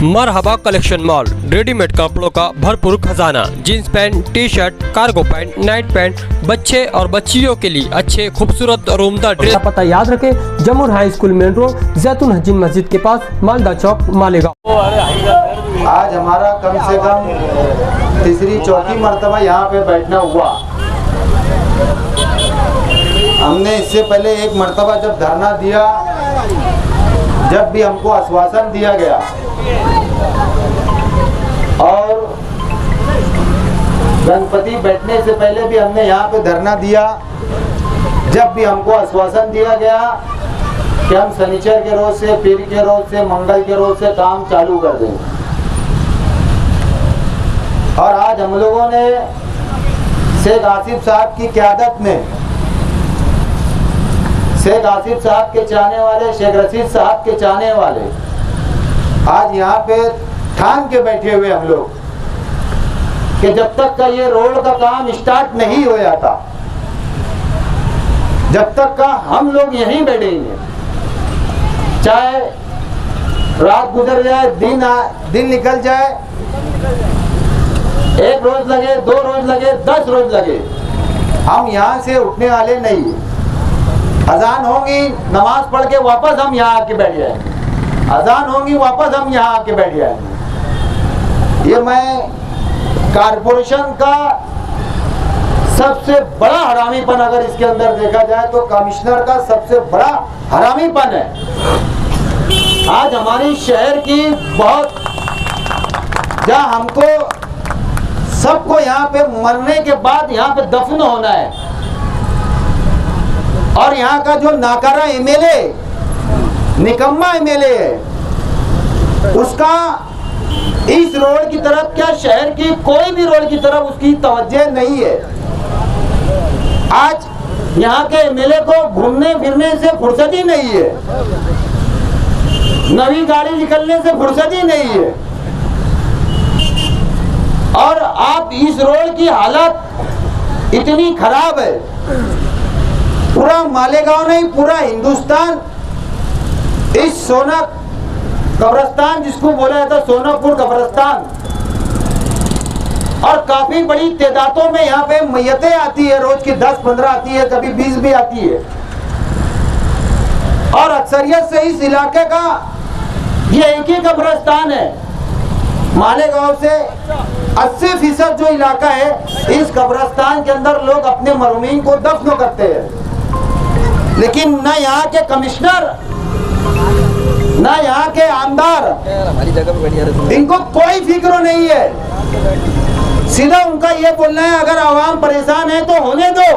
मरहबा collection mall, readymade कपड़ों का भरपूर खजाना। Jeans pant, T shirt, cargo pant, night pant, बच्चे और बच्चियों के लिए अच्छे खूबसूरत और उम्दा ड्रेस। पता याद रखे, जमुर हाई स्कूल मेन रोड, जैतून हजीन मस्जिद के पास, मालदा चौक, मालेगांव। आज हमारा कम से कम तीसरी चौथी मर्तबा यहाँ पे बैठना हुआ। हमने इससे पहले एक मर्तबा जब धरना दिया, जब भी हमको आश्वासन दिया गया और गणपति बैठने से पहले भी हमने यहाँ पे धरना दिया, जब भी हमको आश्वासन दिया गया कि हम शनिचर के रोज से, पीर के रोज से, मंगल के रोज से काम चालू कर देंगे। और आज हम लोगों ने शेख आसिफ साहब की क़यादत में, शेख आसिफ साहब के चाहने वाले, शेख रशीद साहब के चाहने वाले आज यहाँ पे ठान के बैठे हुए हम लोग कि जब तक का ये रोड का काम स्टार्ट नहीं हो जाता, जब तक का हम लोग यहीं बैठेंगे, चाहे रात गुजर जाए, दिन निकल जाए, एक रोज लगे, 2 रोज लगे, 10 रोज लगे, हम यहाँ से उठने वाले नहीं। अजान होंगी, नमाज पढ़ के वापस हम यहाँ आके बैठ जाएंगे, अजान होंगी, वापस हम यहाँ आके बैठ जाएंगे। ये मैं कारपोरेशन का सबसे बड़ा हरामीपन अगर इसके अंदर देखा जाए तो कमिश्नर का सबसे बड़ा हरामीपन है। आज हमारी शहर की बहुत, जहाँ हमको सबको यहाँ पे मरने के बाद यहाँ पे दफन होना है, और यहाँ का जो नाकारा एमएलए, निकम्मा एमएलए है, उसका इस रोड की तरफ, क्या शहर की कोई भी रोड की तरफ उसकी तवज्जो नहीं है। आज यहाँ के एमएलए को घूमने फिरने से फुर्सत ही नहीं है, नवी गाड़ी निकलने से फुर्सत ही नहीं है। और आप इस रोड की हालत इतनी खराब है, पूरा मालेगांव नहीं, पूरा हिंदुस्तान इस सोना कब्रिस्तान, जिसको बोला जाता है सोनापुर कब्रिस्तान, और काफी बड़ी तादादों में यहाँ पे मैयतें आती है, रोज की 10-15 आती है, कभी 20 भी आती है। और अक्सरियत से इस इलाके का ये एक ही कब्रिस्तान है। मालेगांव से 80% जो इलाका है, इस कब्रिस्तान के अंदर लोग अपने मरहूमीन को दफन करते हैं। लेकिन न यहाँ के कमिश्नर, न यहाँ के आमदार, इनको कोई फिक्र नहीं है। सीधा उनका ये बोलना है, अगर आवाम परेशान है तो होने दो,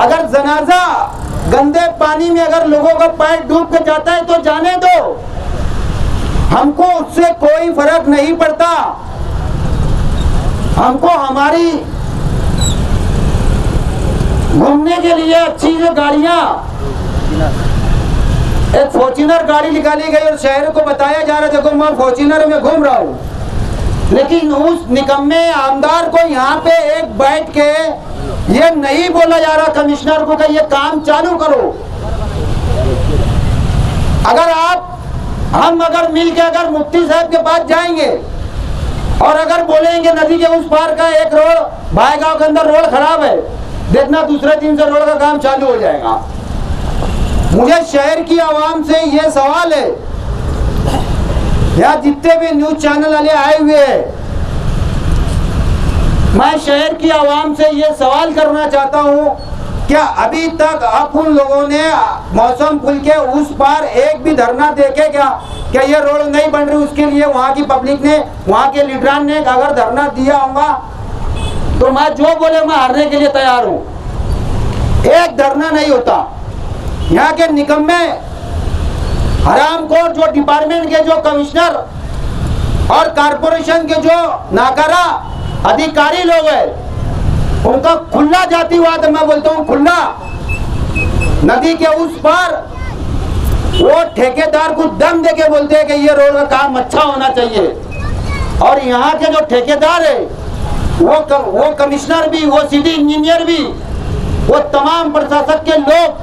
अगर जनाजा गंदे पानी में अगर लोगों का पैर डूब के जाता है तो जाने दो, हमको उससे कोई फर्क नहीं पड़ता। हमको हमारी घूमने के लिए अच्छी जो गाड़ियां, एक फॉर्च्यूनर गाड़ी निकाली गई और शहर को बताया जा रहा है देखो मैं फॉर्च्यूनर में घूम रहा हूँ, लेकिन उस निकम्मे आमदार को यहाँ पे एक बैठ के ये नहीं बोला जा रहा कमिश्नर को कि ये काम चालू करो। अगर हम अगर मिल के अगर मुफ्ती साहब के पास जाएंगे और अगर बोलेंगे नदी के उस पार का एक रोड, भाईगांव के अंदर रोड खराब है, देखना दूसरे दिन से रोड का काम चालू हो जाएगा। मुझे शहर की आवाम से ये सवाल है, यहाँ जितने भी न्यूज चैनल वाले आए हुए हैं, मैं शहर की आवाम से ये सवाल करना चाहता हूँ, क्या अभी तक आप उन लोगों ने मौसम पुल के उस पार एक भी धरना देखे क्या ये रोड नहीं बन रही? उसके लिए वहाँ की पब्लिक ने, वहाँ के लीडरान ने अगर धरना दिया होगा तो मैं जो बोले मैं हारने के लिए तैयार हूँ। एक धरना नहीं होता। यहाँ के निकम्मे हरामखोर जो डिपार्टमेंट के जो कमिश्नर और कारपोरेशन के जो नाकारा अधिकारी लोग हैं, उनका खुला जातिवाद, मैं बोलता हूँ खुला, नदी के उस पार वो ठेकेदार को दम दे के बोलते हैं कि ये रोड का काम अच्छा होना चाहिए, और यहाँ के जो ठेकेदार है वो कमिश्नर भी, वो सिटी इंजीनियर भी, वो तमाम प्रशासक के लोग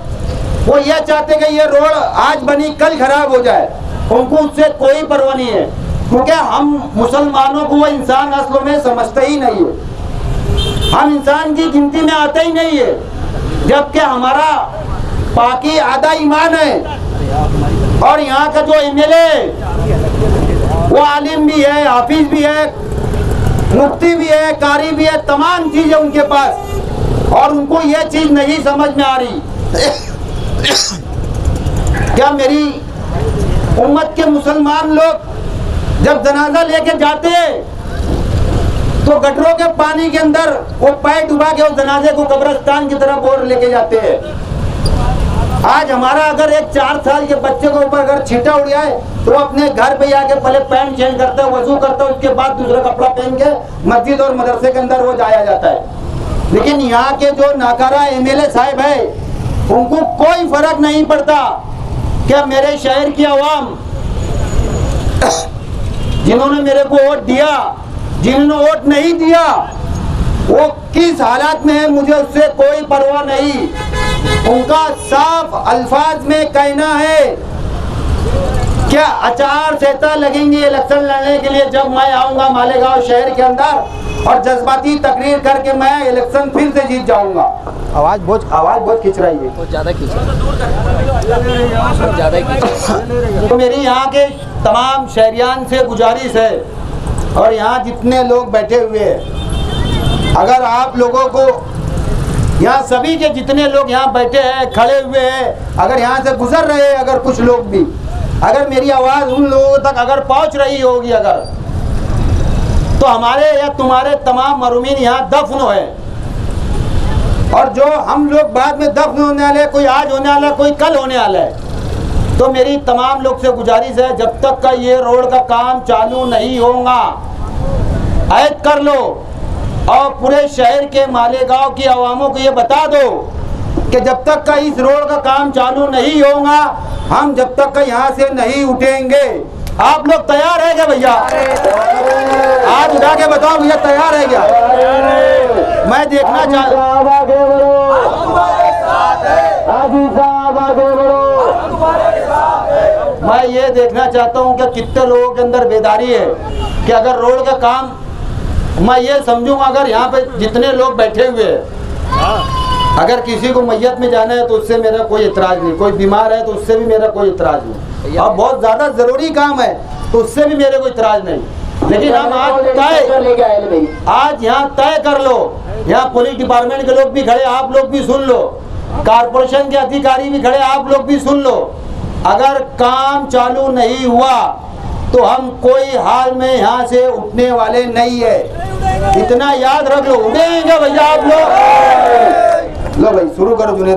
वो ये चाहते कि ये रोड आज बनी कल खराब हो जाए। उनको उससे कोई परवाह नहीं है, क्योंकि हम मुसलमानों को वो इंसान असल में समझते ही नहीं है, हम इंसान की गिनती में आते ही नहीं है, जबकि हमारा बाकी आधा ईमान है। और यहाँ का जो एमएलए वो आलिम भी है, हाफिज भी है, मुफ्ती भी है, कारी भी है, तमाम चीजें उनके पास, और उनको ये चीज नहीं समझ में आ रही। क्या मेरी उम्मत के मुसलमान लोग जब जनाजा लेके जाते हैं तो गटरों के पानी के अंदर वो पैर डुबा के उस जनाजे को कब्रिस्तान की तरफ और लेके जाते हैं। आज हमारा अगर एक 4 साल के बच्चे को ऊपर अगर छींटा उड़ जाए तो अपने घर पे आके पहले पैंट चेंज करता है, वजू करता है, उसके बाद दूसरा कपड़ा पहन के मस्जिद और मदरसे के अंदर वो जाया जाता है। लेकिन यहाँ के जो नाकारा एमएलए साहब है उनको कोई फर्क नहीं पड़ता क्या मेरे शहर की आवाम जिन्होंने मेरे को वोट दिया, जिन्होंने वोट नहीं दिया, वो किस हालात में है मुझे उससे कोई परवाह नहीं। उनका साफ अल्फाज में कहना है क्या आचार संहिता लगेंगे इलेक्शन लड़ने के लिए जब मैं आऊंगा मालेगांव शहर के अंदर और जज्बाती तकरीर करके मैं इलेक्शन फिर से जीत जाऊंगा। आवाज बहुत खिंच रही है, ज़्यादा खींच। तो मेरी यहाँ के तमाम शहरियान से गुजारिश है और यहाँ जितने लोग बैठे हुए हैं, अगर आप लोगों को यहाँ सभी के जितने लोग यहाँ बैठे हैं, खड़े हुए हैं, अगर यहाँ से गुजर रहे हैं, अगर कुछ लोग भी, अगर मेरी आवाज़ उन लोगों तक अगर पहुँच रही होगी अगर, तो हमारे या तुम्हारे तमाम मरूमीन यहाँ दफन है। और जो हम लोग बाद में दफन होने वाले, कोई आज होने वाला, कोई कल होने वाला है, तो मेरी तमाम लोग से गुजारिश है जब तक का ये रोड का काम चालू नहीं होगा, ऐद कर लो और पूरे शहर के मालेगांव की आवामों को ये बता दो कि जब तक का इस रोड का काम चालू नहीं होगा हम जब तक का यहाँ से नहीं उठेंगे। आप लोग तैयार है क्या भैया? आज उठा के बताओ भैया, तैयार है क्या? मैं देखना मैं ये देखना चाहता हूँ कि कितने लोगों के अंदर बेदारी है कि अगर रोड का काम, मैं ये समझूंगा अगर यहाँ पे जितने लोग बैठे हुए हैं, अगर किसी को मैयत में जाना है तो उससे मेरा कोई इतराज नहीं, कोई बीमार है तो उससे भी मेरा कोई इतराज नहीं, और बहुत ज़्यादा ज़रूरी काम है तो उससे भी मेरे कोई इतराज नहीं। लेकिन हम आज यहाँ तय कर लो, यहाँ पुलिस डिपार्टमेंट के लोग भी खड़े, आप लोग भी सुन लो, कारपोरेशन के अधिकारी भी खड़े, आप लोग भी सुन लो, अगर काम चालू नहीं हुआ तो हम कोई हाल में यहाँ से उठने वाले नहीं है, इतना याद रख लो। उठेंगे भैया आप लोग? लो भाई शुरू करो जुनेद।